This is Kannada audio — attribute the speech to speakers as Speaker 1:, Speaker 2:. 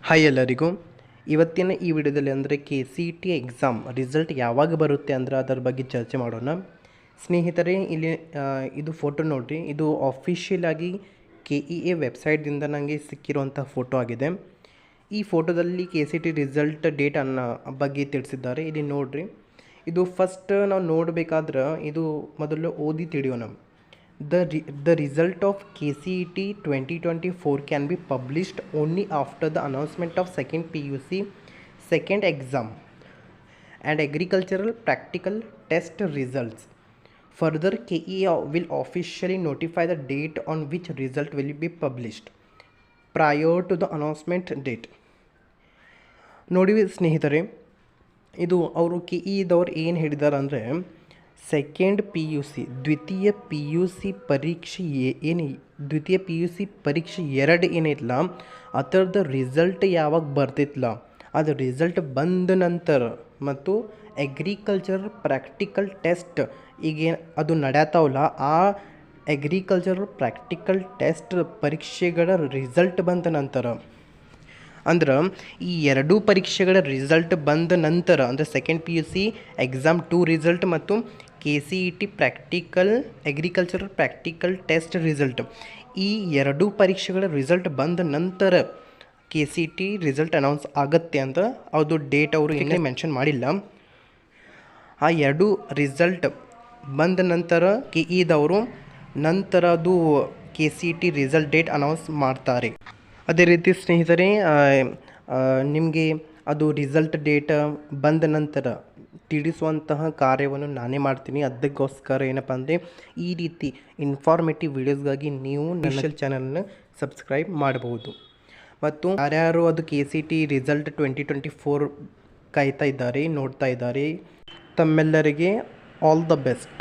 Speaker 1: ಹಾಯ್ ಎಲ್ಲರಿಗೂ. ಇವತ್ತಿನ ಈ ವಿಡಿಯೋದಲ್ಲಿ ಅಂದರೆ KCET ಎಕ್ಸಾಮ್ ರಿಸಲ್ಟ್ ಯಾವಾಗ ಬರುತ್ತೆ ಅಂದರೆ ಅದರ ಬಗ್ಗೆ ಚರ್ಚೆ ಮಾಡೋಣ. ಸ್ನೇಹಿತರೆ, ಇಲ್ಲಿ ಇದು ಫೋಟೋ ನೋಡಿರಿ. ಇದು ಆಫಿಷಿಯಲ್ ಆಗಿ KEA ವೆಬ್ಸೈಟ್ದಿಂದ ನನಗೆ ಸಿಕ್ಕಿರುವಂಥ ಫೋಟೋ ಆಗಿದೆ. ಈ ಫೋಟೋದಲ್ಲಿ KCET ರಿಸಲ್ಟ್ ಡೇಟ್ ಅನ್ನೋ ಬಗ್ಗೆ ತಿಳಿಸಿದ್ದಾರೆ. ಇಲ್ಲಿ ನೋಡಿರಿ, ಇದು ಫಸ್ಟ್ ನಾವು ನೋಡಬೇಕಾದ್ರೆ ಇದು ಮೊದಲು ಓದಿ ತಿಳಿಯೋಣ. The result of KCET 2024 can be published only after the announcement of second PUC second exam and agricultural practical test results. Further, KEA will officially notify the date on which result will be published prior to the announcement date. ನೋಡಿ ಸ್ನೇಹಿತರೆ, ಇದು ಅವರು KEAದವ್ರು ಏನು ಹೇಳಿದ್ದಾರೆ ಅಂದರೆ, ಸೆಕೆಂಡ್ PUC ದ್ವಿತೀಯ PUC ಪರೀಕ್ಷೆ ದ್ವಿತೀಯ PUC ಪರೀಕ್ಷೆ 2 ಏನೈತಲ್ಲ ಅದರದ್ದು ರಿಸಲ್ಟ್ ಯಾವಾಗ ಬರ್ತಿತ್ತಲ್ಲ ಅದು ರಿಸಲ್ಟ್ ಬಂದ ನಂತರ ಮತ್ತು ಅಗ್ರಿಕಲ್ಚರ್ ಪ್ರಾಕ್ಟಿಕಲ್ ಟೆಸ್ಟ್ ಈಗ ಅದು ನಡೆಯತ್ತಾವಲ್ಲ, ಆ ಅಗ್ರಿಕಲ್ಚರ್ ಪ್ರಾಕ್ಟಿಕಲ್ ಟೆಸ್ಟ್ ಪರೀಕ್ಷೆಗಳ ರಿಸಲ್ಟ್ ಬಂದ ನಂತರ ಅಂದ್ರೆ ಈ ಎರಡೂ ಪರೀಕ್ಷೆಗಳ ರಿಸಲ್ಟ್ ಬಂದ ನಂತರ ಅಂದರೆ ಸೆಕೆಂಡ್ PUC ಎಕ್ಸಾಮ್ 2 ರಿಸಲ್ಟ್ ಮತ್ತು KCET practical agricultural practical test result, ಈ ಎರಡೂ ಪರೀಕ್ಷೆಗಳ ರಿಸಲ್ಟ್ ಬಂದ ನಂತರ KCET ರಿಸಲ್ಟ್ ಅನೌನ್ಸ್ ಆಗುತ್ತೆ ಅಂತ ಅದು ಡೇಟ್ ಅವರು ಇನ್ನೇ ಮೆನ್ಷನ್ ಮಾಡಿಲ್ಲ. ಆ ಎರಡೂ ರಿಸಲ್ಟ್ ಬಂದ ನಂತರ KEAದವರು ನಂತರ ಅದು KCET ರಿಸಲ್ಟ್ ಡೇಟ್ ಅನೌನ್ಸ್ ಮಾಡ್ತಾರೆ. ಅದೇ ರೀತಿ ಸ್ನೇಹಿತರೆ, ನಿಮಗೆ ಅದು ರಿಸಲ್ಟ್ ಡೇಟ್ ಬಂದ ನಂತರ ತಿಳಿಸುವಂತಹ ಕಾರ್ಯವನ್ನು ನಾನೇ ಮಾಡ್ತೀನಿ. ಅದಕ್ಕೋಸ್ಕರ ಏನಪ್ಪ ಅಂದರೆ ಈ ರೀತಿ ಇನ್ಫಾರ್ಮೇಟಿವ್ ವೀಡಿಯೋಸ್ಗಾಗಿ ನೀವು ನನ್ನ ಚಾನಲ್ನ ಸಬ್ಸ್ಕ್ರೈಬ್ ಮಾಡಬಹುದು. ಮತ್ತು ಯಾರ್ಯಾರು ಅದು KCET ರಿಸಲ್ಟ್ 2024 ಕಾಯ್ತಾ ಇದ್ದಾರೆ, ನೋಡ್ತಾ ಇದ್ದಾರೆ, ತಮ್ಮೆಲ್ಲರಿಗೆ ಆಲ್ ದ ಬೆಸ್ಟ್.